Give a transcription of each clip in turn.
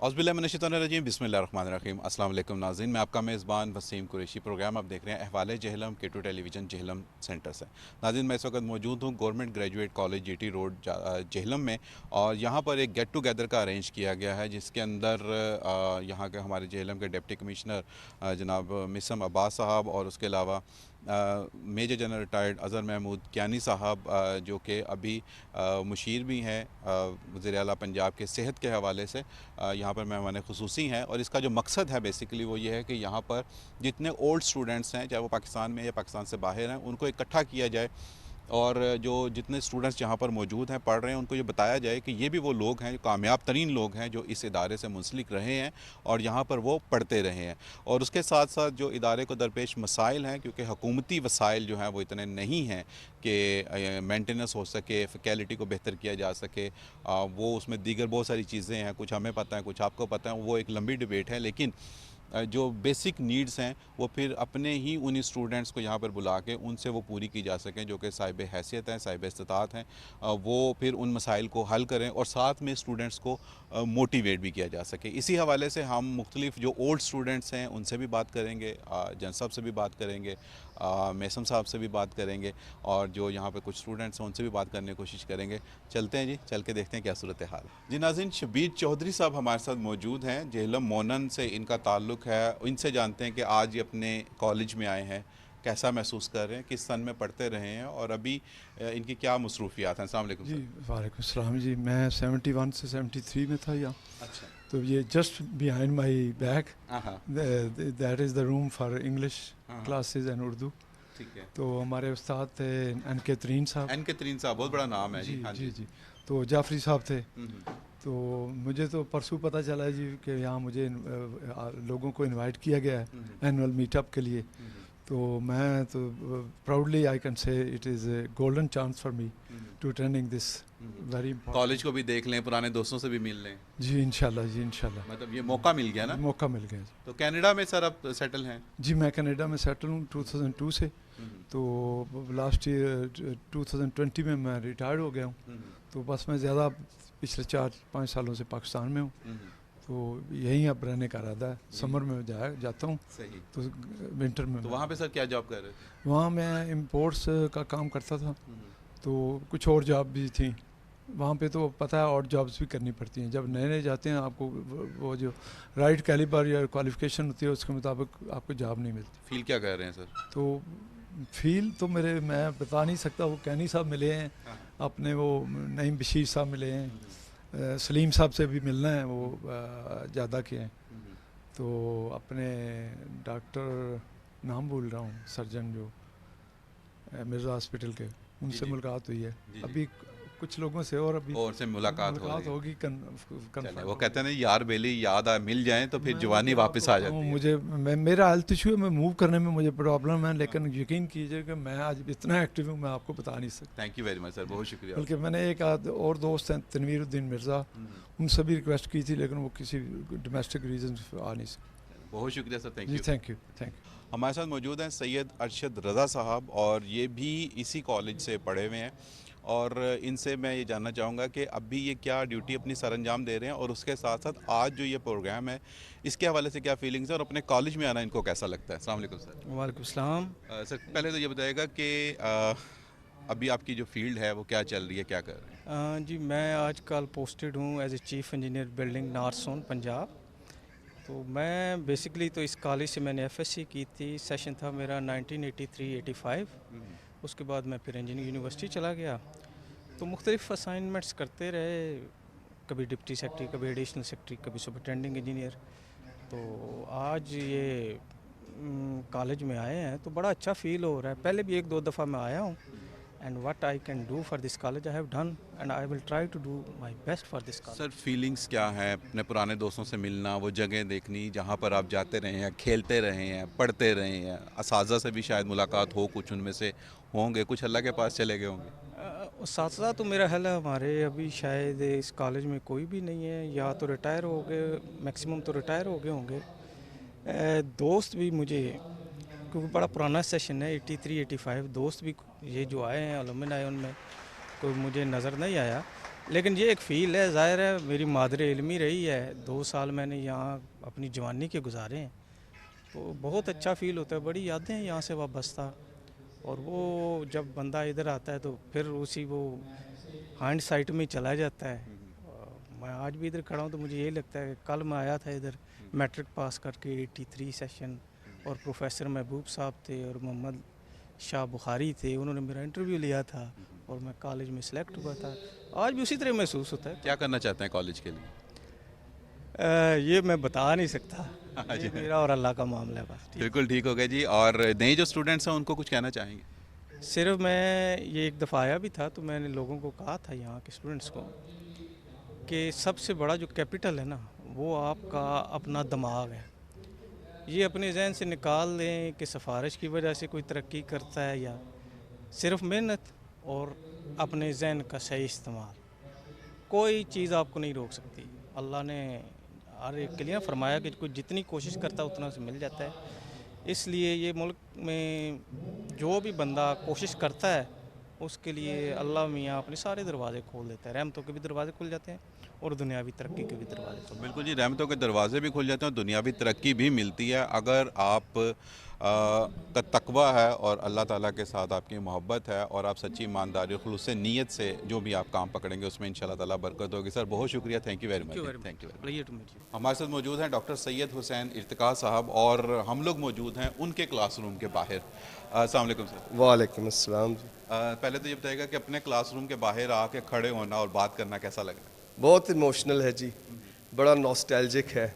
औज़ुबिल्लाहिमिनश्शैतानिर्रजीम बिस्मिल्लाहिर्रहमानिर्रहीम। अस्सलाम वालेकुम नाज़रीन, मैं आपका मेज़बान वसीम कुरैशी। प्रोग्राम आप देख रहे हैं अहवाल Jhelum K2 television Jhelum centre से। नाज़रीन, मैं इस वक्त मौजूद हूँ government graduate college GT road Jhelum में, और यहाँ पर एक गेट टुगेदर का अरेंज किया गया है, जिसके अंदर यहाँ के हमारे जेहलम के डिप्टी कमिश्नर जनाब मिसम अब्बास साहब और उसके अलावा major general retired Azhar Mahmood Kiyani साहब, जो कि अभी मुशीर भी हैं वज़ीर आला पंजाब के सेहत के हवाले से, यहाँ पर मेहमान ख़ुसूसी हैं। और इसका जो मकसद है बेसिकली वो ये है कि यहाँ पर जितने ओल्ड स्टूडेंट्स हैं, चाहे वो पाकिस्तान में या पाकिस्तान से बाहर हैं, उनको इकट्ठा किया जाए, और जो जितने स्टूडेंट्स जहाँ पर मौजूद हैं, पढ़ रहे हैं, उनको ये बताया जाए कि ये भी वो लोग हैं, जो कामयाब तरीन लोग हैं, जो इस इदारे से मुंसलिक रहे हैं और यहाँ पर वो पढ़ते रहे हैं। और उसके साथ साथ जो इदारे को दरपेश मसाइल हैं, क्योंकि हुकूमती वसाइल जो हैं वो इतने नहीं हैं कि मेंटेनेंस हो सके, फैकल्टी को बेहतर किया जा सके, वो उसमें दीगर बहुत सारी चीज़ें हैं, कुछ हमें पता है, कुछ आपको पता है, वो एक लंबी डिबेट है। लेकिन जो बेसिक नीड्स हैं वो फिर अपने ही उन स्टूडेंट्स को यहाँ पर बुला के उनसे वो पूरी की जा सकें, जो कि साहिब हैसियत हैं, साहिब इस्तात हैं। वो फिर उन मसाइल को हल करें और साथ में स्टूडेंट्स को मोटिवेट भी किया जा सके। इसी हवाले से हम मुख्तलिफ जो ओल्ड स्टूडेंट्स हैं उनसे भी बात करेंगे, जन साहब से भी बात करेंगे, मैसम साहब से भी बात करेंगे, और जो यहाँ पे कुछ स्टूडेंट्स हैं उनसे भी बात करने की कोशिश करेंगे। चलते हैं जी, चल के देखते हैं क्या सूरत हाल है जी। नाज़रीन, शबीर चौधरी साहब हमारे साथ मौजूद हैं, जेहलम मोनन से इनका ताल्लुक़ है। इनसे जानते हैं कि आज ये अपने कॉलेज में आए हैं, कैसा महसूस कर रहे हैं, किस सन में पढ़ते रहे हैं, और अभी इनकी क्या मसरूफियात हैं। अस्सलाम वालेकुम जी। सर। वालेकुम सलाम जी। मैं 71 से 73 में था यहाँ। अच्छा। तो ये जस्ट बिहाइंड माई बैक हाँ, that is the room for English हाँ। Classes and Urdu. ठीक है। तो हमारे उस्ताद थे NK तरीन साहब। NK तरीन साहब बहुत बड़ा नाम है जी। हाँ जी जी। तो जाफरी साहब थे। हम्म। तो मुझे तो परसों पता चला जी कि यहाँ मुझे लोगों को इनवाइट किया गया है एनुअल मीटअप के लिए। तो मैं तो proudly I can say it is a golden chance for me to attending this very important. College को भी देख लें, पुराने दोस्तों से भी मिल लें। जी इंशाल्लाह, जी इंशाल्लाह। मतलब ये मौका मिल गया ना। मौका मिल गया जी। तो कनाडा में सर आप सेटल हैं? जी मैं कनाडा में सेटल हूँ 2002 से। तो लास्ट ईयर 2020 में मैं रिटायर्ड हो गया हूँ। तो बस मैं ज़्यादा पिछले 4-5 सालों से पाकिस्तान में हूँ। तो यहीं अब रहने का इरादा है। समर में जाता हूँ। सही। तो विंटर में तो वहाँ पे सर क्या जॉब कर रहे थे? वहाँ मैं इम्पोर्ट्स का काम करता था। तो कुछ और जॉब भी थी वहाँ पे। तो पता है और जॉब्स भी करनी पड़ती हैं। जब नए नए जाते हैं आपको वो जो राइट कैलिबर या क्वालिफिकेशन होती है उसके मुताबिक आपको जॉब नहीं मिलती। फील क्या कर रहे हैं सर? तो फील तो मैं बता नहीं सकता। वो कैनी साहब मिले हैं, अपने वो नईम बशीर साहब मिले हैं, सलीम साहब से भी मिलना है, वो ज़्यादा के हैं। तो अपने डॉक्टर नाम भूल रहा हूँ, सर्जन जो मिर्ज़ा हॉस्पिटल के, उनसे मुलाकात हुई है अभी कुछ लोगों से। और अभी और से मुलाकात होगी। वो कहते हैं ना, यार बेली याद मिल जाए तो फिर जवानी वापस आ जाती है। मेरा हेल्थ इशू है, मैं मूव करने में मुझे प्रॉब्लम है, लेकिन यकीन कीजिए कि मैं आज इतना एक्टिव हूँ मैं आपको बता नहीं सकता। Thank you very much sir, बहुत शुक्रिया। बल्कि मैंने एक और दोस्त हैं तनवीरुद्दीन मिर्ज़ा, उनसे भी रिक्वेस्ट की थी, लेकिन वो किसी डोमेस्टिक रीज़न से आ नहीं सकते। बहुत शुक्रिया sir, thank you. Thank you. हमारे साथ मौजूद हैं सैयद अरशद रज़ा साहब, और ये भी इसी कॉलेज से पढ़े हुए हैं। और इनसे मैं ये जानना चाहूँगा कि अभी ये क्या ड्यूटी अपनी सर अंजाम दे रहे हैं, और उसके साथ साथ आज जो ये प्रोग्राम है इसके हवाले से क्या फीलिंग्स है, और अपने कॉलेज में आना इनको कैसा लगता है। अस्सलाम वालेकुम सर। वालेकुम सलाम। सर पहले तो ये बताइएगा कि अभी आपकी जो फील्ड है वो क्या चल रही है, क्या कर रहे हैं? जी मैं आजकल पोस्टेड हूँ as a chief engineer building north zone Punjab. तो मैं बेसिकली तो इस कॉलेज से मैंने FSC की थी। सेशन था मेरा 1983-85। उसके बाद मैं फिर इंजीनियरिंग यूनिवर्सिटी चला गया। तो मुख्तलिफ असाइनमेंट्स करते रहे, कभी डिप्टी सेक्रेटरी, कभी एडिशनल सेक्रेटरी, कभी सुपरिटेंडिंग इंजीनियर। तो आज ये कॉलेज में आए हैं तो बड़ा अच्छा फ़ील हो रहा है। पहले भी 1-2 दफ़ा मैं आया हूँ। And what I can do for this college I have done, and I will try to do my best for this college. Sir feelings क्या है, अपने पुराने दोस्तों से मिलना, वो जगह देखनी जहाँ पर आप जाते रहे हैं, खेलते रहे हैं, पढ़ते रहे हैं, असातिज़ा से भी शायद मुलाकात हो, कुछ उनमें से होंगे, कुछ अल्लाह के पास चले गए होंगे। साथ तो मेरा ख्याल है हमारे अभी शायद इस कॉलेज में कोई भी नहीं है, या तो रिटायर हो गए, मैक्सिमम तो रिटायर हो गए होंगे। दोस्त भी मुझे, क्योंकि बड़ा पुराना सेशन है 83-85, दोस्त भी ये जो आए हैं अलुमनाई, उनमें कोई मुझे नज़र नहीं आया। लेकिन ये एक फ़ील है, ज़ाहिर है मेरी मादरे इल्मी रही है, 2 साल मैंने यहाँ अपनी जवानी के गुजारे हैं, तो बहुत अच्छा फ़ील होता है, बड़ी यादें हैं यहाँ से वाबस्ता। और वो जब बंदा इधर आता है तो फिर उसी वो हाइंड साइट में चला जाता है। मैं आज भी इधर खड़ा हूँ तो मुझे यही लगता है कि कल मैं आया था इधर मैट्रिक पास करके 83 सेशन, और प्रोफेसर महबूब साहब थे और मोहम्मद शाह बुखारी थे, उन्होंने मेरा इंटरव्यू लिया था और मैं कॉलेज में सिलेक्ट हुआ था। आज भी उसी तरह महसूस होता है। क्या करना चाहते हैं कॉलेज के लिए? ये मैं बता नहीं सकता, ये मेरा और अल्लाह का मामला है बस। बिल्कुल ठीक हो गया जी। और नए जो स्टूडेंट्स हैं उनको कुछ कहना चाहेंगे? सिर्फ मैं ये एक दफ़ा आया भी था तो मैंने लोगों को कहा था यहाँ के स्टूडेंट्स को कि सबसे बड़ा जो कैपिटल है ना वो आपका अपना दिमाग है। ये अपने जहन से निकाल दें कि सिफारिश की वजह से कोई तरक्की करता है, या सिर्फ मेहनत और अपने जहन का सही इस्तेमाल, कोई चीज़ आपको नहीं रोक सकती। अल्लाह ने हर एक के लिए फरमाया कि कोई जितनी कोशिश करता है उतना उसे मिल जाता है। इसलिए ये मुल्क में जो भी बंदा कोशिश करता है उसके लिए अल्लाह मियाँ अपने सारे दरवाजे खोल देता है। रहमतों के भी दरवाजे खुल जाते हैं और दुनियावी तरक्की के भी दरवाजे खुल जाते हैं। बिल्कुल जी, रहमतों के दरवाजे भी खुल जाते हैं और दुनियावी तरक्की भी मिलती है अगर आप का तकवा है और अल्लाह ताला के साथ आपकी मोहब्बत है और आप सच्ची ईमानदारी और खुलूस नीयत से जो भी आप काम पकड़ेंगे उसमें इंशाल्लाह ताला बरकत होगी। सर बहुत शुक्रिया, thank you very much. Thank you. Pleasure to meet you. हमारे साथ मौजूद हैं डॉक्टर सैयद हुसैन इर्तिका साहब और हम लोग मौजूद हैं उनके क्लासरूम के बाहर। अस्सलाम वालेकुम सर। वालेकुम अस्सलाम जी। पहले तो ये बताइएगा कि अपने क्लासरूम के बाहर आके खड़े होना और बात करना कैसा लग रहा है? बहुत इमोशनल है जी, बड़ा नॉस्टैल्जिक है।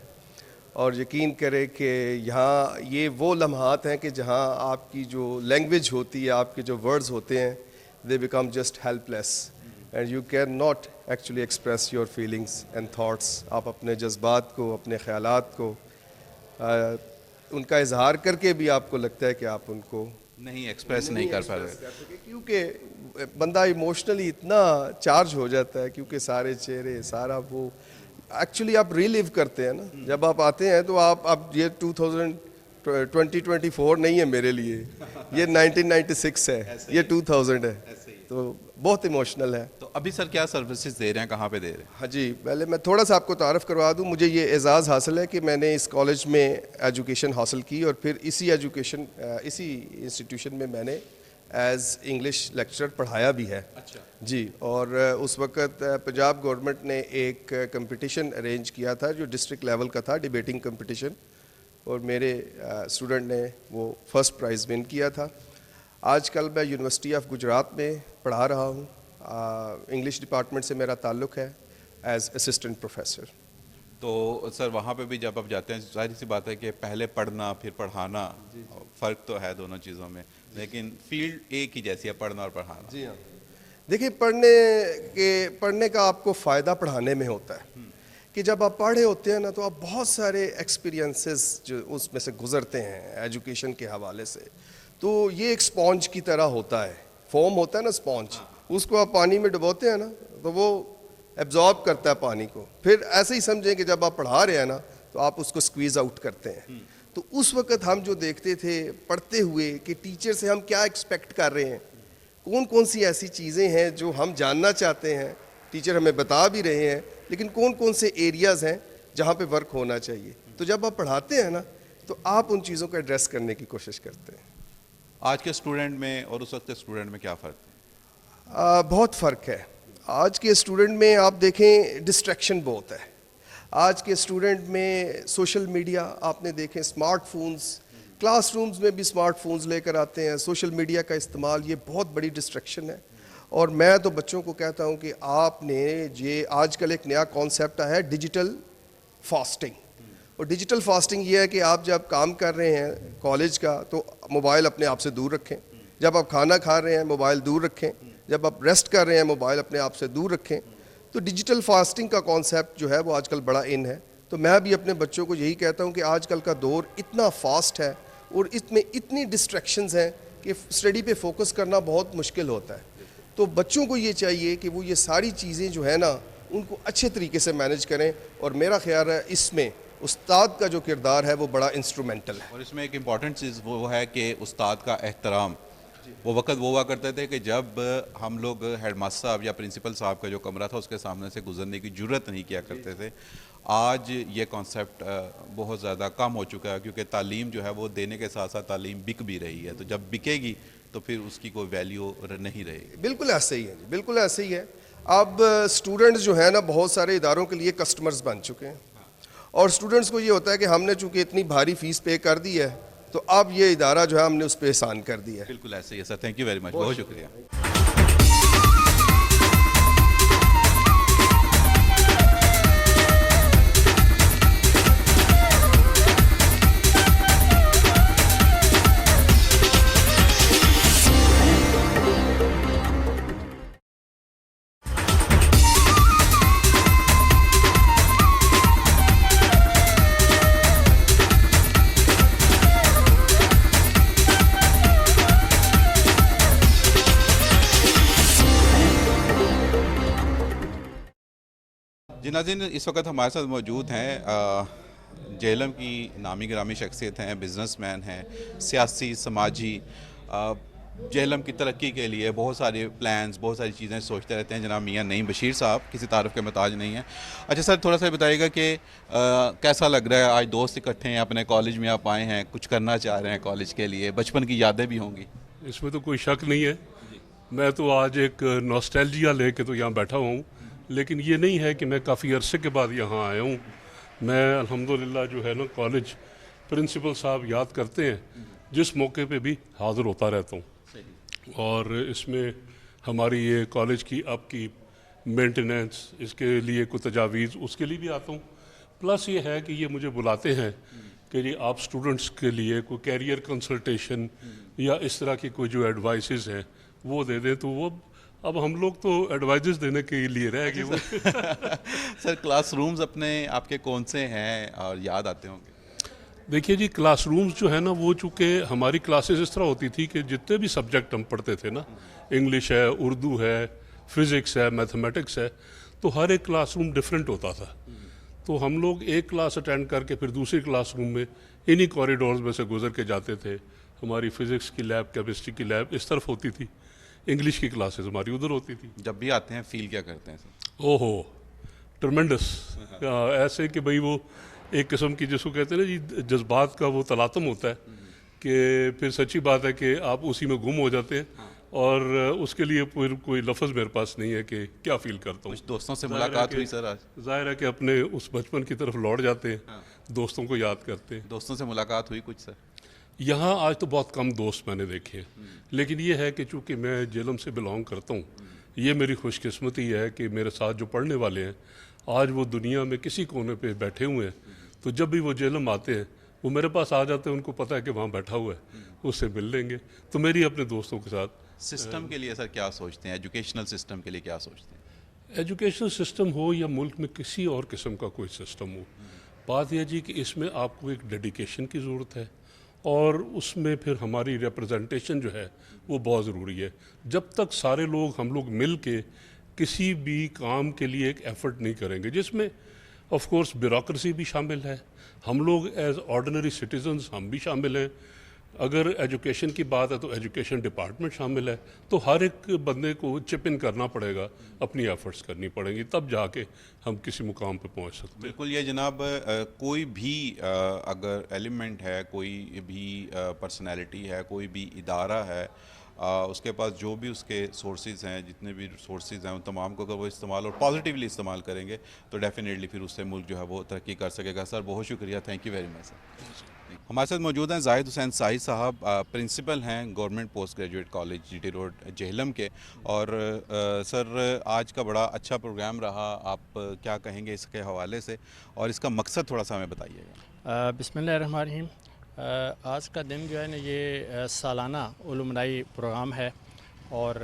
और यकीन करें कि यहाँ ये वो लम्हात हैं कि जहाँ आपकी जो लैंग्वेज होती है, आपके जो वर्ड्स होते हैं, they become just helpless and you can not actually express your feelings and thoughts. आप अपने जज्बात को, अपने ख्यालात को उनका इजहार करके भी आपको लगता है कि आप उनको नहीं एक्सप्रेस नहीं कर पा रहे। क्योंकि बंदा इमोशनली इतना चार्ज हो जाता है, क्योंकि सारे चेहरे, सारा वो एक्चुअली आप रिलीव करते हैं ना। जब आप आते हैं तो आप ये 2024 नहीं है मेरे लिए, ये 1996 है, ये 2000 है, तो बहुत इमोशनल है। तो अभी सर क्या सर्विसेज दे रहे हैं, कहाँ पे दे रहे हैं? हाँ जी, पहले मैं थोड़ा सा आपको तारफ़ करवा दूँ। मुझे ये एज़ाज़ हासिल है कि मैंने इस कॉलेज में एजुकेशन हासिल की और फिर इसी इंस्टीट्यूशन में मैंने एज़ इंग्लिश लेक्चरर पढ़ाया भी है। अच्छा जी। और उस वक़्त पंजाब गवर्नमेंट ने एक कंपटीशन अरेंज किया था जो डिस्ट्रिक्ट लेवल का था, डिबेटिंग कंपटीशन, और मेरे स्टूडेंट ने वो फर्स्ट प्राइज़ विन किया था। आजकल मैं यूनिवर्सिटी ऑफ गुजरात में पढ़ा रहा हूँ। इंग्लिश डिपार्टमेंट से मेरा ताल्लुक़ है एज़ असिस्टेंट प्रोफेसर। तो सर वहाँ पे भी जब आप जाते हैं, जाहिर सी बात है कि पहले पढ़ना फिर पढ़ाना, फ़र्क तो है दोनों चीज़ों में, लेकिन फील्ड एक ही जैसी है, पढ़ना और पढ़ाना। जी हाँ, देखिए पढ़ने का आपको फ़ायदा पढ़ाने में होता है कि जब आप पढ़े होते हैं ना तो आप बहुत सारे एक्सपीरियंसेस जो उसमें से गुज़रते हैं एजुकेशन के हवाले से। तो ये एक स्पॉन्ज की तरह होता है, फोम होता है ना स्पॉन्ज, उसको आप पानी में डुबोते हैं ना तो वो एब्जॉर्ब करता है पानी को। फिर ऐसे ही समझें कि जब आप पढ़ा रहे हैं ना तो आप उसको स्क्वीज़ आउट करते हैं। तो उस वक़्त हम जो देखते थे पढ़ते हुए कि टीचर से हम क्या एक्सपेक्ट कर रहे हैं, कौन कौन सी ऐसी चीज़ें हैं जो हम जानना चाहते हैं, टीचर हमें बता भी रहे हैं, लेकिन कौन कौन से एरियाज़ हैं जहाँ पे वर्क होना चाहिए। तो जब आप पढ़ाते हैं ना तो आप उन चीज़ों को एड्रेस करने की कोशिश करते हैं। आज के स्टूडेंट में और उस वक्त के स्टूडेंट में क्या फ़र्क है? बहुत फ़र्क है। आज के स्टूडेंट में आप देखें डिस्ट्रैक्शन बहुत है। आज के स्टूडेंट में सोशल मीडिया आपने देखें, स्मार्टफोन्स, क्लासरूम्स में भी स्मार्टफोन्स लेकर आते हैं, सोशल मीडिया का इस्तेमाल, ये बहुत बड़ी डिस्ट्रैक्शन है। और मैं तो बच्चों को कहता हूँ कि आपने ये आजकल एक नया कॉन्सेप्ट आया है डिजिटल फास्टिंग। और डिजिटल फास्टिंग ये है कि आप जब काम कर रहे हैं कॉलेज का तो मोबाइल अपने आप से दूर रखें, जब आप खाना खा रहे हैं मोबाइल दूर रखें, जब आप रेस्ट कर रहे हैं मोबाइल अपने आप से दूर रखें। तो डिजिटल फास्टिंग का कॉन्सेप्ट जो है वो आजकल बड़ा इन है। तो मैं भी अपने बच्चों को यही कहता हूँ कि आजकल का दौर इतना फास्ट है और इसमें इतनी डिस्ट्रैक्शंस हैं कि स्टडी पे फोकस करना बहुत मुश्किल होता है। तो बच्चों को ये चाहिए कि वो ये सारी चीज़ें जो है ना उनको अच्छे तरीके से मैनेज करें। और मेरा ख्याल है इसमें उस्ताद का जो किरदार है वो बड़ा इंस्ट्रूमेंटल है। और इसमें एक इम्पॉर्टेंट चीज़ वो है कि उस्ताद का एहतराम वो वक्त वो हुआ करते थे कि जब हम लोग हेडमास्टर साहब या प्रिंसिपल साहब का जो कमरा था उसके सामने से गुजरने की ज़रूरत नहीं किया करते थे। आज ये कॉन्सेप्ट बहुत ज़्यादा कम हो चुका है, क्योंकि तालीम जो है वो देने के साथ साथ तालीम बिक भी रही है, तो जब बिकेगी तो फिर उसकी कोई वैल्यू नहीं रहेगी। बिल्कुल ऐसे ही है जी, बिल्कुल ऐसे ही है। अब स्टूडेंट्स जो है ना बहुत सारे इदारों के लिए कस्टमर्स बन चुके हैं, और स्टूडेंट्स को ये होता है कि हमने चूंकि इतनी भारी फीस पे कर दी है तो अब ये इदारा जो है हमने उस पर एहसान कर दिया है। बिल्कुल ऐसे ही है sir, thank you very much, बहुत शुक्रिया। जी नाज़रीन, इस वक्त हमारे साथ मौजूद हैं जेहलम की नामी गिरामी शख्सियत हैं, बिजनेसमैन हैं, सियासी समाजी जेहलम की तरक्की के लिए बहुत सारे प्लान्स, बहुत सारी चीज़ें सोचते रहते हैं। जनाब मियां नईम बशीर साहब किसी तारुफ के मोहताज नहीं हैं। अच्छा सर, थोड़ा सा बताइएगा कि कैसा लग रहा है, आज दोस्त इकट्ठे हैं, अपने कॉलेज में आप आए हैं, कुछ करना चाह रहे हैं कॉलेज के लिए, बचपन की यादें भी होंगी। इसमें तो कोई शक नहीं है। मैं तो आज एक नॉस्टैल्जिया लेके तो यहाँ बैठा हुआ हूँ, लेकिन ये नहीं है कि मैं काफ़ी अरसे के बाद यहाँ आया हूँ। मैं अल्हम्दुलिल्लाह जो है ना कॉलेज प्रिंसिपल साहब याद करते हैं, जिस मौके पे भी हाज़िर होता रहता हूँ। और इसमें हमारी ये कॉलेज की आपकी मेंटेनेंस, इसके लिए कोई तजावीज़, उसके लिए भी आता हूँ। प्लस ये है कि ये मुझे बुलाते हैं कि जी आप स्टूडेंट्स के लिए कोई कैरियर कंसल्टेशन या इस तरह की कोई जो एडवाइसेस हैं वो दे दें, तो वो अब हम लोग तो एडवाइजेस देने के लिए रह गए वो। सर क्लासरूम्स अपने आपके कौन से हैं और याद आते होंगे? देखिए जी, क्लासरूम्स जो है ना वो चूँकि हमारी क्लासेस इस तरह होती थी कि जितने भी सब्जेक्ट हम पढ़ते थे ना, इंग्लिश है, उर्दू है, फिज़िक्स है, मैथमेटिक्स है, तो हर एक क्लासरूम डिफरेंट होता था। तो हम लोग एक क्लास अटेंड करके फिर दूसरी क्लासरूम में इन्हीं कॉरिडोर्स में से गुजर के जाते थे। हमारी फ़िज़िक्स की लैब, केमिस्ट्री की लैब इस तरफ होती थी, इंग्लिश की क्लासेस हमारी उधर होती थी। जब भी आते हैं फील क्या करते हैं सर? ओहो, ट्रमेंडस। ऐसे कि भाई वो एक किस्म की जिसको कहते हैं ना जी जज्बात का वो तलातम होता है कि फिर सच्ची बात है कि आप उसी में गुम हो जाते हैं, और उसके लिए फिर कोई लफ्ज़ मेरे पास नहीं है कि क्या फ़ील करता हूँ। कुछ दोस्तों से मुलाकात हुई सर आज? ज़ाहिर है कि अपने उस बचपन की तरफ लौट जाते हैं, दोस्तों को याद करते हैं। दोस्तों से मुलाकात हुई कुछ सर? यहाँ आज तो बहुत कम दोस्त मैंने देखे हैं, लेकिन ये है कि चूँकि मैं जेहलम से बिलोंग करता हूँ, ये मेरी खुशकिस्मती है कि मेरे साथ जो पढ़ने वाले हैं आज वो दुनिया में किसी कोने पे बैठे हुए हैं, तो जब भी वो जेहलम आते हैं वो मेरे पास आ जाते हैं, उनको पता है कि वहाँ बैठा हुआ है, उससे मिल लेंगे। तो मेरी अपने दोस्तों के साथ सिस्टम के लिए सर क्या सोचते हैं, एजुकेशनल सिस्टम के लिए क्या सोचते हैं? एजुकेशनल सिस्टम हो या मुल्क में किसी और किस्म का कोई सिस्टम हो, बात यह जी कि इसमें आपको एक डेडिकेशन की ज़रूरत है, और उसमें फिर हमारी रिप्रेजेंटेशन जो है वो बहुत ज़रूरी है। जब तक सारे लोग हम लोग मिल के किसी भी काम के लिए एक एफ़र्ट नहीं करेंगे, जिसमें ऑफ कोर्स ब्यूरोक्रेसी भी शामिल है, हम लोग एज ऑर्डिनरी सिटीजन्स हम भी शामिल हैं, अगर एजुकेशन की बात है तो एजुकेशन डिपार्टमेंट शामिल है, तो हर एक बंदे को चिप इन करना पड़ेगा, अपनी एफर्ट्स करनी पड़ेंगी, तब जाके हम किसी मुकाम पे पहुंच सकते हैं। बिल्कुल, ये जनाब कोई भी अगर एलिमेंट है, कोई भी पर्सनैलिटी है, कोई भी इदारा है, उसके पास जो भी उसके सोर्सेज हैं, जितने भी सोर्सेज हैं, उन तमाम को अगर वो इस्तेमाल और पॉजिटिवली इस्तेमाल करेंगे तो डेफिनेटली फिर उससे मुल्क जो है वो तरक्की कर सकेगा। सर बहुत शुक्रिया, thank you very much sir. हमारे साथ मौजूद हैं जाहिद हुसैन साहिद साहब, प्रिंसिपल हैं government post graduate college GT road Jhelum के। और सर आज का बड़ा अच्छा प्रोग्राम रहा, आप क्या कहेंगे इसके हवाले से, और इसका मकसद थोड़ा सा हमें बताइएगा। बिस्मिल्लाहिर्रहमानिर्रहीम। आज का दिन जो है ना ये सालाना उलुमनाई प्रोग्राम है, और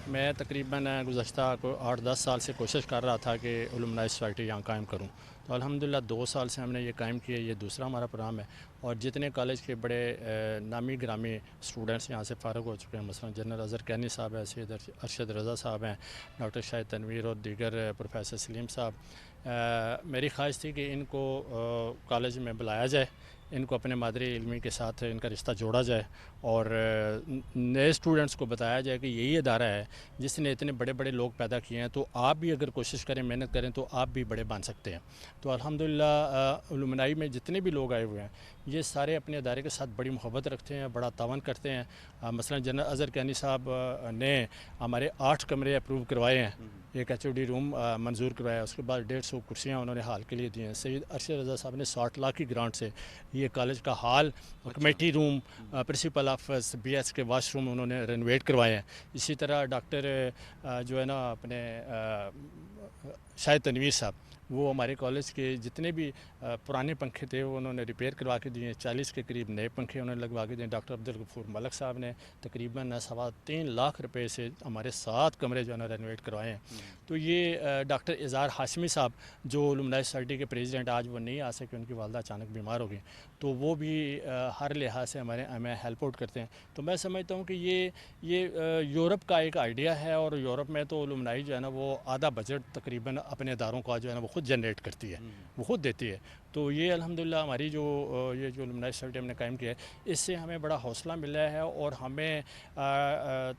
मैं तकरीबन गुज़श्ता को 8-10 साल से कोशिश कर रहा था कि उलुमनाई सोसाइटी यहाँ कायम करूँ, तो अल्हम्दुलिल्लाह 2 साल से हमने ये कायम किया। ये दूसरा हमारा प्रोग्राम है, और जितने कॉलेज के बड़े नामी ग्रामी स्टूडेंट्स यहाँ से फ़ारग हो चुके हैं, मसलन जनरल अज़हर कैनी साहब हैं, सैयद अरशद रज़ा साहब हैं, डॉक्टर शाहिद तनवीर और दीगर प्रोफेसर सलीम साहब, मेरी ख्वाहिश थी कि इनको कॉलेज में बुलाया जाए, इनको अपने मादरी इल्मी के साथ इनका रिश्ता जोड़ा जाए और नए स्टूडेंट्स को बताया जाए कि यही अदारा है जिसने इतने बड़े बड़े लोग पैदा किए हैं, तो आप भी अगर कोशिश करें, मेहनत करें तो आप भी बड़े बन सकते हैं। तो अल्हम्दुलिल्लाह उलुमनाई में जितने भी लोग आए हुए हैं ये सारे अपने अदारे के साथ बड़ी मोहब्बत रखते हैं, बड़ा तावन करते हैं। मसलन जनरल अज़हर कैनी साहब ने हमारे 8 कमरे अप्रूव करवाए हैं, एक HOD रूम मंजूर करवाया, उसके बाद 150 कुर्सियाँ उन्होंने हाल के लिए दी हैं। सैयद अरशद रज़ा साहब ने 60 लाख की ग्रांट से ये कॉलेज का hall, committee room, principal office, BS के वाशरूम उन्होंने रेनोवेट करवाए हैं। इसी तरह डॉक्टर जो है ना अपने शाहिद तनवीर साहब, वो हमारे कॉलेज के जितने भी पुराने पंखे थे वो उन्होंने रिपेयर करवा के दिए। 40 के करीब नए पंखे उन्होंने लगवा के दिए। डॉक्टर अब्दुल गफूर मलक साहब ने तकरीबन 3.25 लाख रुपए से हमारे 7 कमरे जो है ना रेनोवेट करवाए हैं। तो ये डॉक्टर इज़हार हाशमी साहब जो अलुमनाई सोसाइटी के प्रेसिडेंट, आज वो नहीं आ सके, उनकी वालदा अचानक बीमार हो गई, तो वो भी हर लिहाज से हमें हेल्प आउट करते हैं। तो मैं समझता हूँ कि ये यूरोप का एक आइडिया है, और यूरोप में तो अलुमनाई जो है ना वो आधा बजट तकरीबन अपने इदारों का जो है ना वो खुद जनरेट करती है, वो खुद देती है। तो ये अल्हम्दुलिल्लाह हमारी ये जो अलुमनाई सोसाइटी हमने कायम किया है, इससे हमें बड़ा हौसला मिला है, और हमें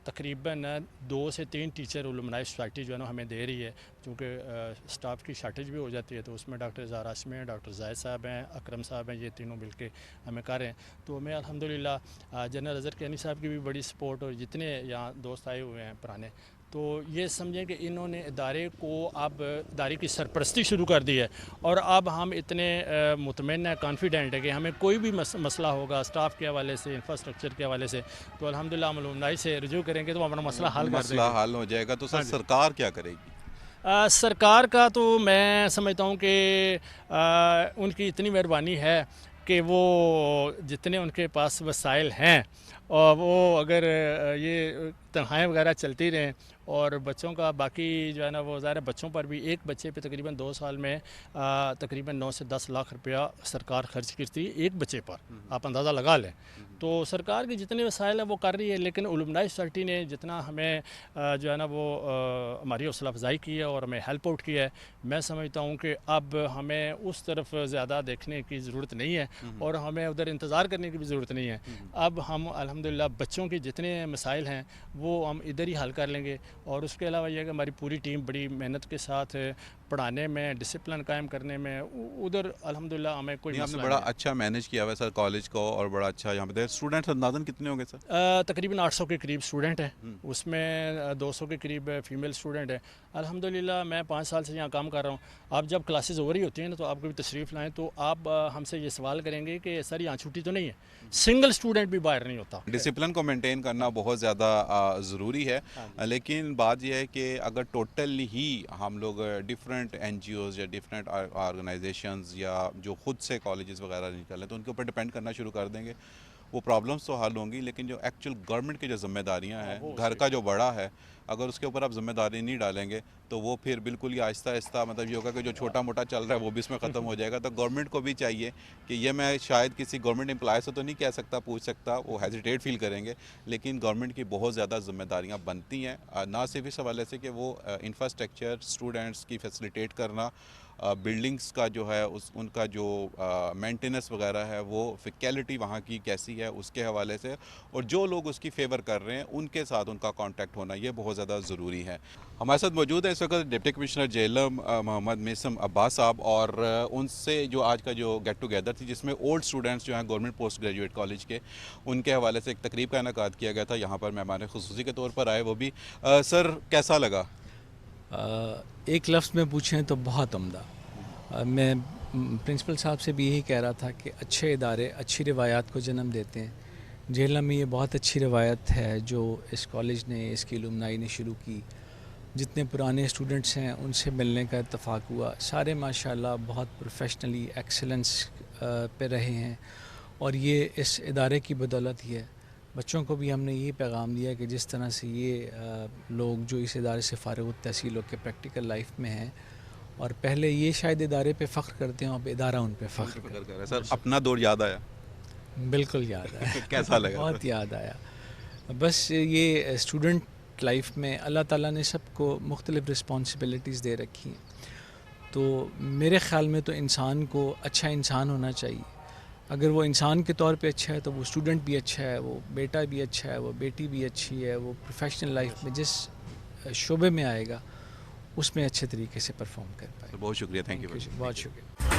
तकरीबन 2 से 3 टीचर अलुमनाई सोसाइटी जो है ना हमें दे रही है, क्योंकि स्टाफ की शार्टेज भी हो जाती है। तो उसमें डॉक्टर इज़हार हाशमी हैं, डॉक्टर जायद साहब हैं, अकरम साहब हैं, ये तीनों मिलके हमें कर रहे हैं। तो हमें अल्हम्दुलिल्लाह जनरल अज़हर कैनी साहब की भी बड़ी सपोर्ट, और जितने यहाँ दोस्त आए हुए हैं पुराने, तो ये समझें कि इन्होंने इदारे को अब इदारे की सरपरस्ती शुरू कर दी है, और अब हम इतने मुतमईन हैं, कॉन्फिडेंट है कि हमें कोई भी मसला होगा स्टाफ के हवाले से, इंफ्रास्ट्रक्चर के हवाले से, तो अल्हम्दुलिल्लाह हम अलुमनाई से रुजू करेंगे तो हमारा मसला हल कर देंगे। हल हो जाएगा। तो सर सरकार क्या करेगी? सरकार का तो मैं समझता हूँ कि उनकी इतनी मेहरबानी है कि वो जितने उनके पास वसाइल हैं, और वो अगर ये तनख्वाहें वगैरह चलती रहें, और बच्चों का बाकी जो है ना वो ज़ाहिर बच्चों पर भी, एक बच्चे पे तकरीबन 2 साल में तकरीबन 9 से 10 लाख रुपया सरकार खर्च करती है एक बच्चे पर, आप अंदाज़ा लगा लें। तो सरकार के जितने वसाइल हैं वो कर रही है, लेकिन अलुमनाई सोसाइटी ने जितना हमें जो है ना वो हमारी हौसला अफजाई की है और हमें हेल्प आउट किया है, मैं समझता हूँ कि अब हमें उस तरफ ज़्यादा देखने की ज़रूरत नहीं है, और हमें उधर इंतज़ार करने की भी ज़रूरत नहीं है। अब हम अल्हम्दुलिल्लाह बच्चों के जितने मसाइल हैं वो हम इधर ही हल कर लेंगे, और उसके अलावा यह कि हमारी पूरी टीम बड़ी मेहनत के साथ पढ़ाने में, डिसिप्लिन कायम करने में, उधर अल्हम्दुलिल्लाह हमें कोई आपने बड़ा अच्छा मैनेज किया हुआ है सर कॉलेज को, और बड़ा अच्छा यहाँ पे स्टूडेंट्स अंदाज़न कितने होंगे सर? तकरीबन 800 के करीब स्टूडेंट हैं, उसमें 200 के करीब फीमेल स्टूडेंट हैं। अल्हम्दुलिल्लाह मैं 5 साल से यहाँ काम कर रहा हूँ। आप जब क्लासेस हो रही होती हैं ना, तो आप कभी तशरीफ़ लाएँ तो आप हमसे ये सवाल करेंगे कि सर यहाँ छुट्टी तो नहीं है, सिंगल स्टूडेंट भी बाहर नहीं होता। डिसिप्लिन को मेंटेन करना बहुत ज़्यादा ज़रूरी है, लेकिन बात यह है कि अगर टोटली ही हम लोग डिफरेंट NGOs या डिफरेंट ऑर्गेनाइजेशंस या जो खुद से कॉलेजेस वगैरह निकल हैं तो उनके ऊपर डिपेंड करना शुरू कर देंगे, वो प्रॉब्लम्स तो हल होंगी, लेकिन जो एक्चुअल गवर्नमेंट की जो जिम्मेदारियां हैं, घर का जो बड़ा है, अगर उसके ऊपर आप जिम्मेदारी नहीं डालेंगे तो वो फिर बिल्कुल ही आहिस्ता आहिस्ता मतलब ये होगा कि जो छोटा मोटा चल रहा है वो भी इसमें ख़त्म हो जाएगा। तो गवर्नमेंट को भी चाहिए कि ये, मैं शायद किसी गवर्नमेंट एम्प्लॉय से तो नहीं कह सकता, पूछ सकता, वो हेजिटेट फील करेंगे, लेकिन गवर्नमेंट की बहुत ज़्यादा जिम्मेदारियाँ बनती हैं, ना सिर्फ इस हवाले से कि वो इंफ्रास्ट्रक्चर स्टूडेंट्स की फैसिलिटेट करना, बिल्डिंग्स का जो है उनका जो मेंटेनेंस वगैरह है, वो फिकैलिटी वहाँ की कैसी है उसके हवाले से, और जो लोग उसकी फेवर कर रहे हैं उनके साथ उनका कांटेक्ट होना ये बहुत ज़्यादा ज़रूरी है। हमारे साथ मौजूद है इस वक्त डिप्टी कमिश्नर जेहलम मोहम्मद मेसम अब्बास साहब, और उनसे जो आज का जो गेट टुगेदर थी जिसमें ओल्ड स्टूडेंट्स जो हैं गवर्नमेंट पोस्ट ग्रेजुएट कॉलेज के, उनके हवाले से एक तकरीब का इनेकाद किया गया था। यहाँ पर मेहमान खुसूसी के तौर पर आए, वो भी सर कैसा लगा? एक लफ्ज़ में पूछें तो बहुत उम्दा। मैं प्रिंसिपल साहब से भी यही कह रहा था कि अच्छे इदारे अच्छी रिवायात को जन्म देते हैं। जेहलम में ये बहुत अच्छी रिवायत है जो इस कॉलेज ने, इसकी अलुमनाई ने शुरू की। जितने पुराने स्टूडेंट्स हैं उनसे मिलने का इत्तफ़ाक़ हुआ, सारे माशाल्लाह बहुत प्रोफेशनली एक्सेलेंस पे रहे हैं, और ये इस इदारे की बदौलत ही है। बच्चों को भी हमने ये पैगाम दिया कि जिस तरह से ये लोग जो इस इदारे से फ़ारिग तहसील होकर प्रैक्टिकल लाइफ में हैं, और पहले ये शायद इदारे पे फ़ख्र करते हैं, अब इदारा उन पे फ़ख्र कर रहा है। सर अपना दौर याद आया? बिल्कुल याद आया। कैसा लगा? बहुत याद आया। बस ये स्टूडेंट लाइफ में अल्लाह ताला ने सबको मुख्तलिफ़ रिस्पॉन्सिबिलिटीज़ दे रखी हैं, तो मेरे ख़्याल में तो इंसान को अच्छा इंसान होना चाहिए, अगर वो इंसान के तौर पे अच्छा है तो वो स्टूडेंट भी अच्छा है, वो बेटा भी अच्छा है, वो बेटी भी अच्छी है, वो प्रोफेशनल लाइफ में जिस शोबे में आएगा उसमें अच्छे तरीके से परफॉर्म कर पाएगा। तो बहुत शुक्रिया, थैंक यू। बहुत शुक्रिया।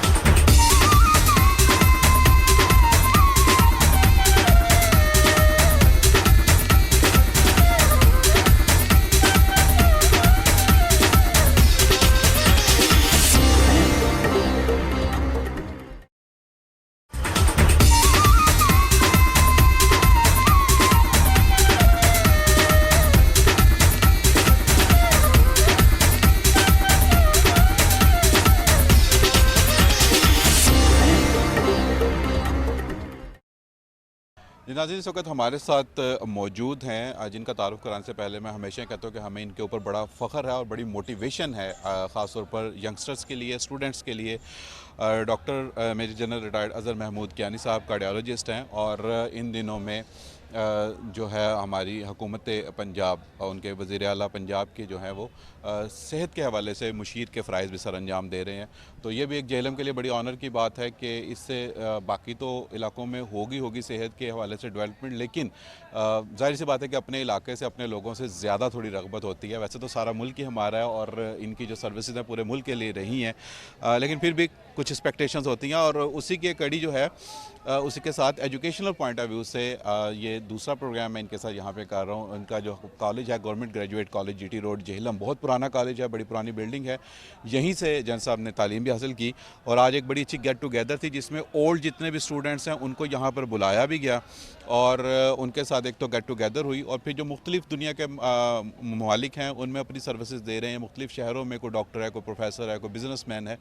जी नाज़रीन, इस वक्त हमारे साथ मौजूद हैं जिनका तारुफ कराने से पहले मैं हमेशा कहता हूँ कि हमें इनके ऊपर बड़ा फ़ख्र है और बड़ी मोटिवेशन है, ख़ास तौर पर यंगस्टर्स के लिए, स्टूडेंट्स के लिए। Doctor major general retired Azhar Mahmood Kiyani साहब कार्डियोलॉजिस्ट हैं और इन दिनों में जो है हमारी हुकूमत पंजाब और उनके वज़ीर आला पंजाब के जो हैं वो सेहत के हवाले से मुशीर के फ़राइज़ भी सर अंजाम दे रहे हैं। तो ये भी एक जेहलम के लिए बड़ी ऑनर की बात है कि इससे बाकी तो इलाकों में होगी सेहत के हवाले से डेवलपमेंट, लेकिन ज़ाहिर सी बात है कि अपने इलाके से, अपने लोगों से ज़्यादा थोड़ी रग़बत होती है। वैसे तो सारा मुल्क ही हमारा है और इनकी जो सर्विसेज हैं पूरे मुल्क के लिए रही हैं, लेकिन फिर भी कुछ एक्सपेक्टेशंस होती हैं और उसी की कड़ी जो है उसी के साथ एजुकेशनल पॉइंट ऑफ व्यू से ये दूसरा प्रोग्राम मैं इनके साथ यहाँ पे कर रहा हूँ। उनका जो कॉलेज है government graduate college GT road Jhelum, बहुत पुराना कॉलेज है, बड़ी पुरानी बिल्डिंग है। यहीं से जन साहब ने तालीम भी हासिल की और आज एक बड़ी अच्छी गेट टुगेदर थी जिसमें ओल्ड जितने भी स्टूडेंट्स हैं उनको यहाँ पर बुलाया भी गया और उनके साथ एक तो गेट टुगेदर हुई और फिर जो मुख्तलिफ दुनिया के ममालिक हैं उनमें अपनी सर्विसेज दे रहे हैं मुख्तलिफ शहरों में, कोई डॉक्टर है, कोई प्रोफेसर है, कोई बिजनेसमैन है,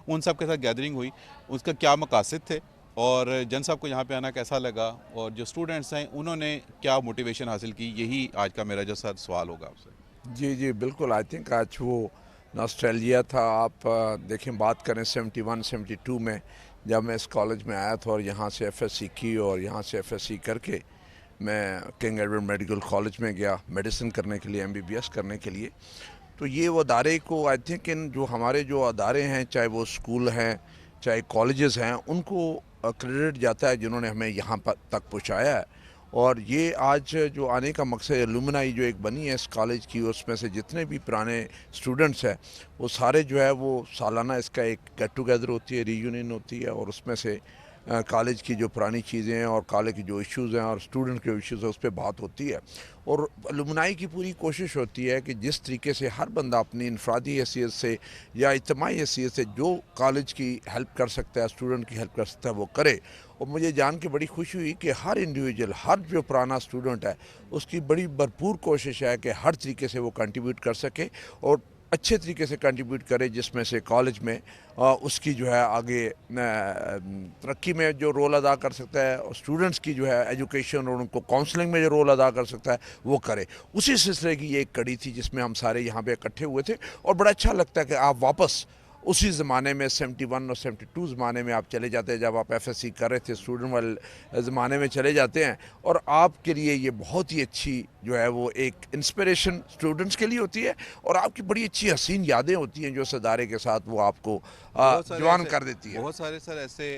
उन सब के साथ गैदरिंग हुई। उसका क्या मकासद थे और जन साहब को यहाँ पे आना कैसा लगा और जो स्टूडेंट्स हैं उन्होंने क्या मोटिवेशन हासिल की, यही आज का मेरा जो सर सवाल होगा आपसे। जी बिल्कुल। आई थिंक आज वो नॉस्टैल्जिया था। आप देखें, बात करें 71-72 में जब मैं इस कॉलेज में आया था और यहाँ से एफएससी की और यहाँ से एफएससी करके मैं किंग एडवर्ड मेडिकल कॉलेज में गया मेडिसिन करने के लिए, एमबीबीएस करने के लिए। तो ये वो अदारे को आई थिंक इन जो हमारे जो अदारे हैं, चाहे वो स्कूल हैं चाहे कॉलेजेस हैं, उनको क्रेडिट जाता है जिन्होंने हमें यहाँ पर तक पहुँचाया है। और ये आज जो आने का मकसद एलुमनाई जो एक बनी है इस कॉलेज की, उसमें से जितने भी पुराने स्टूडेंट्स हैं वो सारे जो है वो सालाना इसका एक गेट टुगेदर होती है, रीयूनियन होती है और उसमें से कॉलेज की जो पुरानी चीज़ें हैं और कॉलेज की जो इश्यूज़ हैं और स्टूडेंट के इश्यूज़ हैं उस पर बात होती है। और एलुमनाई की पूरी कोशिश होती है कि जिस तरीके से हर बंदा अपनी इनफरादी हैसियत से या इज्तिमाई हैसियत से जो कॉलेज की हेल्प कर सकता है, स्टूडेंट की हेल्प कर सकता है, वो करे। और मुझे जान के बड़ी खुशी हुई कि हर इंडिविजुअल, हर जो पुराना स्टूडेंट है उसकी बड़ी भरपूर कोशिश है कि हर तरीके से वो कंट्रीब्यूट कर सके और अच्छे तरीके से कंट्रीब्यूट करे, जिसमें से कॉलेज में उसकी जो है आगे तरक्की में जो रोल अदा कर सकता है और स्टूडेंट्स की जो है एजुकेशन और उनको काउंसलिंग में जो रोल अदा कर सकता है वो करे। उसी सिलसिले की ये एक कड़ी थी जिसमें हम सारे यहाँ पे इकट्ठे हुए थे और बड़ा अच्छा लगता है कि आप वापस उसी ज़माने में 71 और 72 ज़माने में आप चले जाते हैं जब आप एफएससी कर रहे थे, स्टूडेंट वाले ज़माने में चले जाते हैं और आपके लिए ये बहुत ही अच्छी जो है वो एक इंस्पिरेशन स्टूडेंट्स के लिए होती है और आपकी बड़ी अच्छी हसीन यादें होती हैं जो इस अदारे के साथ वो आपको जवान कर देती है। बहुत सारे सर ऐसे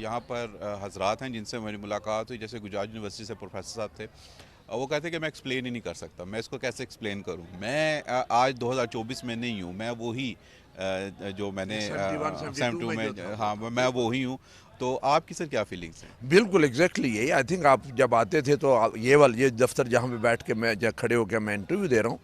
यहाँ पर हजरात हैं जिनसे मेरी मुलाकात हुई, जैसे गुजरात यूनिवर्सिटी से प्रोफेसर साहब थे। वो कहते कि मैं एक्सप्लेन ही नहीं कर सकता, मैं इसको कैसे एक्सप्लेन करूँ। मैं आज 2024 में नहीं हूँ, मैं वही जो मैंने 72 में, हाँ मैं वो ही हूँ। तो आपकी सर क्या फीलिंग्स हैं? बिल्कुल एग्जैक्टली यही। आई थिंक आप जब आते थे तो ये दफ्तर जहाँ पे बैठ के मैं जब खड़े होकर मैं इंटरव्यू दे रहा हूँ,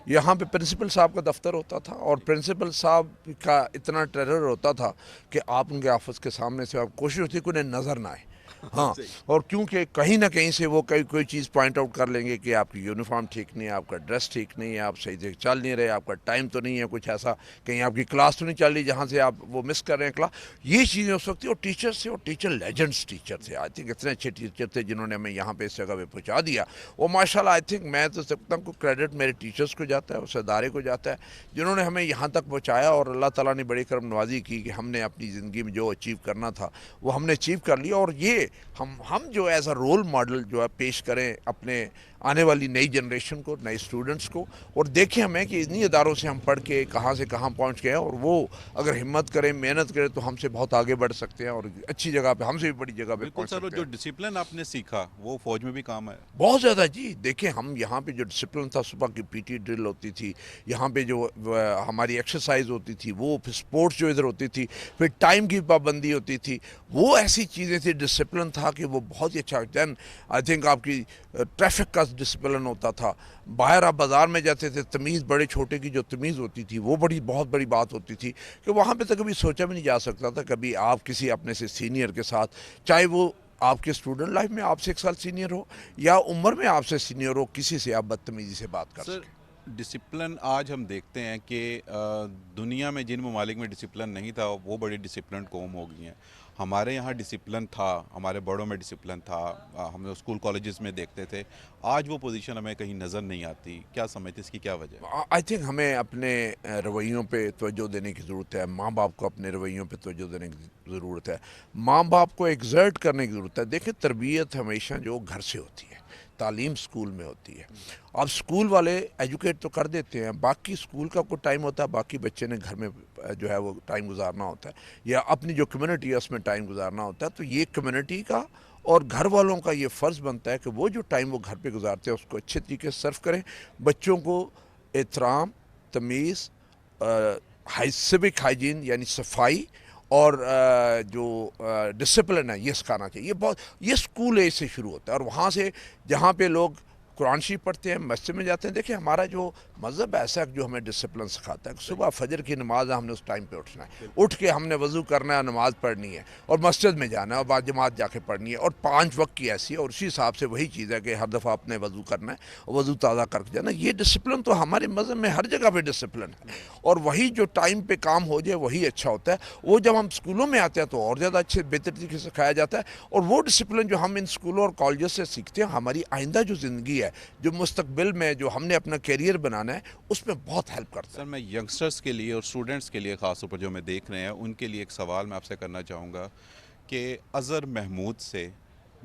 यहाँ पे प्रिंसिपल साहब का दफ्तर होता था और प्रिंसिपल साहब का इतना टेरर होता था कि आप उनके ऑफिस के सामने से आप कोशिश होती है कि उन्हें नज़र ना आए। हाँ, और क्योंकि कहीं ना कहीं से वो कोई चीज़ पॉइंट आउट कर लेंगे कि आपकी यूनिफॉर्म ठीक नहीं है, आपका ड्रेस ठीक नहीं है, आप सही से चल नहीं रहे, आपका टाइम तो नहीं है, कुछ ऐसा कहीं आपकी क्लास तो नहीं चल रही जहाँ से आप वो मिस कर रहे हैं क्लास। ये चीज़ें हो सकती है। और टीचर्स थे और टीचर लेजेंड्स टीचर थे। आई थिंक इतने अच्छे टीचर थे जिन्होंने हमें यहाँ पे इस जगह पे पहुँचा दिया। और माशाल्लाह आई थिंक मैं तो सकता हूँ क्रेडिट मेरे टीचर्स को जाता है, उस अदारे को जाता है जिन्होंने हमें यहाँ तक पहुँचाया। और अल्लाह ताला ने बड़ी करम नवाजी की कि हमने अपनी ज़िंदगी में जो अचीव करना था वो हमने अचीव कर लिया। और ये हम जो एज अ रोल मॉडल जो है पेश करें अपने आने वाली नई जनरेशन को, नए स्टूडेंट्स को, और देखें हमें कि इन्हीं इदारों से हम पढ़ के कहाँ से कहाँ पहुँच गए हैं, और वो अगर हिम्मत करें, मेहनत करें तो हमसे बहुत आगे बढ़ सकते हैं और अच्छी जगह पे, हमसे भी बड़ी जगह पे बिल्कुल पहुँच सर, सकते जो हैं। डिसिप्लिन आपने सीखा वो फौज में भी काम आया। बहुत ज़्यादा जी। देखिए हम यहाँ पे जो डिसिप्लिन था, सुबह की पीटी ड्रिल होती थी, यहाँ पे जो हमारी एक्सरसाइज होती थी, वो फिर स्पोर्ट्स जो इधर होती थी, फिर टाइम की पाबंदी होती थी, वो ऐसी चीज़ें थी, डिसिप्लिन था कि वो बहुत ही अच्छा। दैन आई थिंक आपकी ट्रैफिक का डिसिप्लिन होता था, बाहर आप बाज़ार में जाते थे, तमीज़, बड़े छोटे की जो तमीज़ होती थी वो बहुत बड़ी बात होती थी कि वहाँ पे तो कभी सोचा भी नहीं जा सकता था कभी आप किसी अपने से सीनियर के साथ, चाहे वो आपके स्टूडेंट लाइफ में आपसे 1 साल सीनियर हो या उम्र में आपसे सीनियर हो, किसी से आप बदतमीजी से बात कर सर सकें। डिसिप्लिन आज हम देखते हैं कि दुनिया में जिन ममालिक में डिसिप्लिन नहीं था वो बड़ी डिसिप्लिन कौम हो गई हैं। हमारे यहाँ डिसिप्लिन था, हमारे बड़ों में डिसिप्लिन था, हम स्कूल कॉलेजेस में देखते थे। आज वो पोजीशन हमें कहीं नज़र नहीं आती। क्या समझते इसकी क्या वजह है? आई थिंक हमें अपने रवैयों पे तवज्जो देने की ज़रूरत है, माँ बाप को अपने रवैयों पे तवज्जो देने की ज़रूरत है, माँ बाप को एग्जर्ट करने की ज़रूरत है। देखिए तरबियत हमेशा जो घर से होती है, तालीम स्कूल में होती है। अब स्कूल वाले एजुकेट तो कर देते हैं, बाकी स्कूल का कोई टाइम होता है, बाकी बच्चे ने घर में जो है वो टाइम गुजारना होता है या अपनी जो कम्युनिटी है उसमें टाइम गुजारना होता है। तो ये कम्युनिटी का और घर वालों का ये फ़र्ज़ बनता है कि वो जो टाइम वो घर पे गुजारते हैं उसको अच्छे तरीके से सर्व करें, बच्चों को एहतराम, तमीज़, सिविक हाइजीन यानी सफाई और जो डिसिप्लिन है ये सिखाना चाहिए। ये स्कूल एज से शुरू होता है, और वहाँ से जहाँ पे लोग कुरान शरीफ पढ़ते हैं, मस्जिद में जाते हैं। देखिए हमारा जो मज़हब ऐसा है जो हमें डिसिप्लिन सिखाता है कि सुबह फजर की नमाज है, हमने उस टाइम पे उठना है, उठ के हमने वज़ू करना है, नमाज़ पढ़नी है और मस्जिद में जाना है और बाद जमात जाके पढ़नी है, और 5 वक्त की ऐसी है, और उसी हिसाब से वही चीज़ है कि हर दफ़ा अपने वज़ू करना है और वज़ू ताज़ा करके जाना। ये डिसिप्लिन तो हमारे मज़हब में हर जगह पे डिसिप्लिन है, और वही जो टाइम पे काम हो जाए वही अच्छा होता है। वो जब हम स्कूलों में आते हैं तो और ज़्यादा अच्छे बेहतर तरीके से सिखाया जाता है, और वो डिसिप्लिन जो हम इन स्कूलों और कॉलेज से सीखते हैं हमारी आइंदा जो ज़िंदगी है, जो मुस्तकबिल में जो हमने अपना करियर बनाना है, उसमें बहुत हेल्प करता है। सर मैं यंगस्टर्स के लिए और स्टूडेंट्स के लिए ख़ास तौर पर जो हमें देख रहे हैं उनके लिए एक सवाल मैं आपसे करना चाहूँगा कि अज़हर महमूद से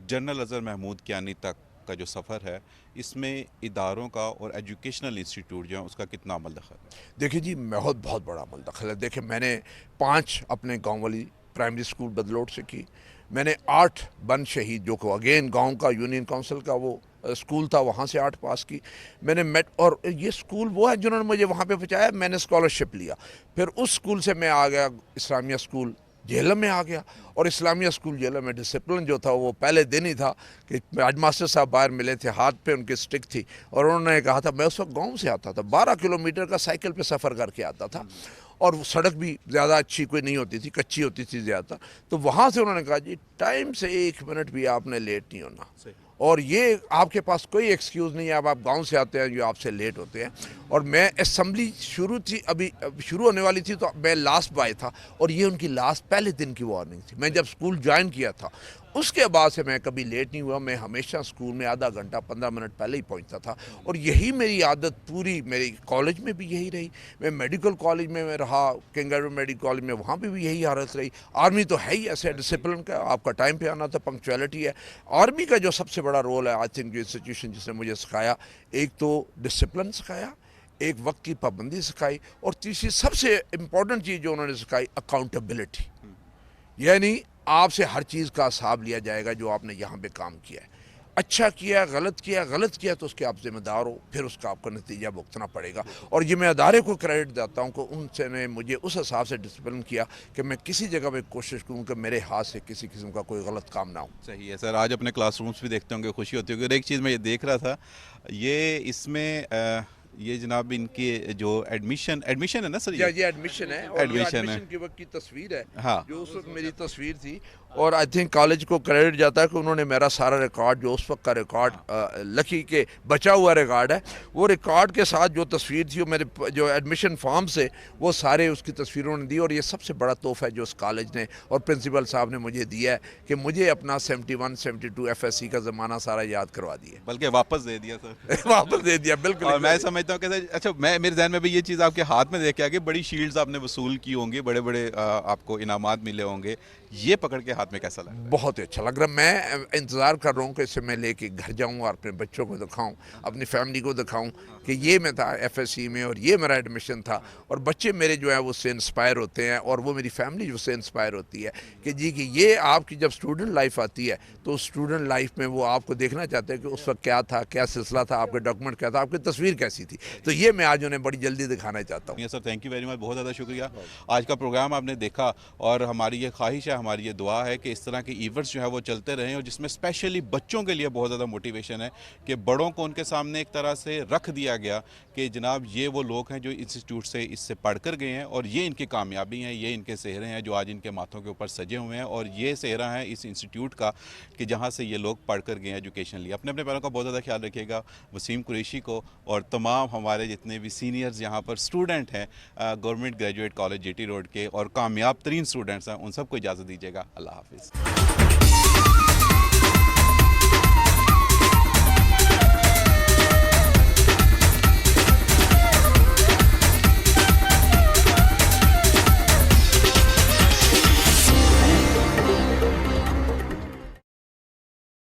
जनरल अज़हर महमूद कियानी तक का जो सफ़र है, इसमें इदारों का और एजुकेशनल इंस्टीट्यूट जो है उसका कितना अमल दखल है? देखिए जी बहुत बड़ा अमल दखल है। देखिए मैंने 5 अपने गांव वाली प्राइमरी स्कूल बदलौट से की, मैंने 8 बन शहीद जो को अगेन गांव का यूनियन काउंसिल का वो स्कूल था, वहाँ से 8 पास की मैंने और ये स्कूल वो है जिन्होंने मुझे वहाँ पे पहुँचाया। मैंने स्कॉलरशिप लिया, फिर उस स्कूल से मैं आ गया इस्लामिया स्कूल झेलम में आ गया, और इस्लामिया स्कूल झेलम में डिसिप्लिन जो था वो पहले दिन ही था कि हेड मास्टर साहब बाहर मिले थे, हाथ पे उनके स्टिक थी, और उन्होंने कहा था, मैं उस वक्त गाँव से आता था, 12 किलोमीटर का साइकिल पर सफ़र करके आता था, और वो सड़क भी ज़्यादा अच्छी कोई नहीं होती थी, कच्ची होती थी ज़्यादा। तो वहाँ से उन्होंने कहा जी टाइम से 1 मिनट भी आपने लेट नहीं होना, और ये आपके पास कोई एक्सक्यूज़ नहीं है। अब आप गांव से आते हैं जो आपसे लेट होते हैं, और मैं असेंबली शुरू थी, अभी शुरू होने वाली थी, तो मैं लास्ट बॉय था, और ये उनकी लास्ट पहले दिन की वार्निंग थी। मैं जब स्कूल ज्वाइन किया था उसके बाद से मैं कभी लेट नहीं हुआ, मैं हमेशा स्कूल में आधा घंटा 15 मिनट पहले ही पहुंचता था, और यही मेरी आदत पूरी मेरी कॉलेज में भी यही रही। मैं मेडिकल कॉलेज में मैं रहा, किंग एडवर्ड मेडिकल कॉलेज में, वहाँ पे भी यही हालत रही। आर्मी तो है ही ऐसे डिसिप्लिन का, आपका टाइम पे आना था, पंक्चुअलिटी है। आर्मी का जो सबसे बड़ा रोल है आई थिंक जो इंस्टीट्यूशन जिसने मुझे सिखाया, एक तो डिसिप्लिन सिखाया, एक वक्त की पाबंदी सिखाई, और तीसरी सबसे इम्पोर्टेंट चीज़ जो उन्होंने सिखाई अकाउंटेबिलिटी, यानी आपसे हर चीज़ का हिसाब लिया जाएगा जो आपने यहाँ पे काम किया है। अच्छा किया, गलत किया तो उसके आप जिम्मेदार हो, फिर उसका आपको नतीजा भुगतना पड़ेगा। और ये मैं अदारे को क्रेडिट देता हूँ कि उनसे ने मुझे उस हिसाब से डिसिप्लिन किया कि मैं किसी जगह पे कोशिश करूँ कि मेरे हाथ से किसी किस्म का कोई गलत काम ना हो। सही है सर। आज अपने क्लासरूम्स भी देखते होंगे, खुशी होती होगी। और एक चीज़ मैं ये देख रहा था, ये इसमें ये जनाब इनकी जो एडमिशन है ना सर, ये एडमिशन है, और एडमिशन है। एडमिशन के वक्त की तस्वीर है, हाँ। जो उस वक्त मेरी तस्वीर थी, और आई थिंक कॉलेज को क्रेडिट जाता है कि उन्होंने मेरा सारा रिकॉर्ड जो उस वक्त का रिकॉर्ड लकी के बचा हुआ रिकॉर्ड है, वो रिकॉर्ड के साथ जो तस्वीर थी वो मेरे जो एडमिशन फॉर्म से वो सारे उसकी तस्वीरों ने दी। और ये सबसे बड़ा तोहफा है जो उस कॉलेज ने और प्रिंसिपल साहब ने मुझे दिया है कि मुझे अपना 71-72 FSC का ज़माना सारा याद करवा दिया, बल्कि वापस दे दिया सर। वापस दे दिया। बिल्कुल और मैं समझता समझता हूँ कैसे, अच्छा मैं मेरे जहन में भी ये चीज़ आपके हाथ में देख के आ गई, बड़ी शील्ड्स आपने वसूल की होंगी, बड़े बड़े आपको इनामात मिले होंगे, ये पकड़ के हाथ में कैसा लगा? बहुत ही अच्छा लग रहा है। मैं इंतज़ार कर रहा हूँ कि इसे मैं लेके घर जाऊँ और अपने बच्चों को दिखाऊँ, अपनी फैमिली को दिखाऊँ कि ये मैं था एफएससी में और ये मेरा एडमिशन था, और बच्चे मेरे जो है वो उससे इंस्पायर होते हैं और वो मेरी फैमिली जो उससे इंस्पायर होती है कि जी कि ये आपकी जब स्टूडेंट लाइफ आती है तो स्टूडेंट लाइफ में वो आपको देखना चाहते हैं कि उस वक्त क्या था, क्या सिलसिला था, आपके डॉक्यूमेंट क्या था, आपकी तस्वीर कैसी थी। तो ये मैं आज उन्हें बड़ी जल्दी दिखाना चाहता हूँ। Sir thank you very much, बहुत ज़्यादा शुक्रिया। आज का प्रोग्राम आपने देखा और हमारी ये ख्वाहिश है, हमारी ये दुआ है कि इस तरह के इवेंट्स जो है वो चलते रहें, और जिसमें स्पेशली बच्चों के लिए बहुत ज़्यादा मोटिवेशन है कि बड़ों को उनके सामने एक तरह से रख दिया गया कि जनाब ये वो लोग हैं जो इंस्टीट्यूट से इससे पढ़ कर गए हैं, और ये इनकी कामयाबी हैं, ये इनके सेहरे हैं जो आज इनके माथों के ऊपर सजे हुए हैं, और ये सेहरा है इस इंस्टीट्यूट का कि जहाँ से ये लोग पढ़ कर गए हैं एजुकेशन लिए। अपने अपने पैरों का बहुत ज़्यादा ख्याल रखिएगा। वसीम कुरैशी को और तमाम हमारे जितने भी सीनियर्स यहाँ पर स्टूडेंट हैं government graduate college GT road के और कामयाब तरीन स्टूडेंट्स हैं, उन सबको इजाज़त दीजिएगा। अल्लाह हाफिज़।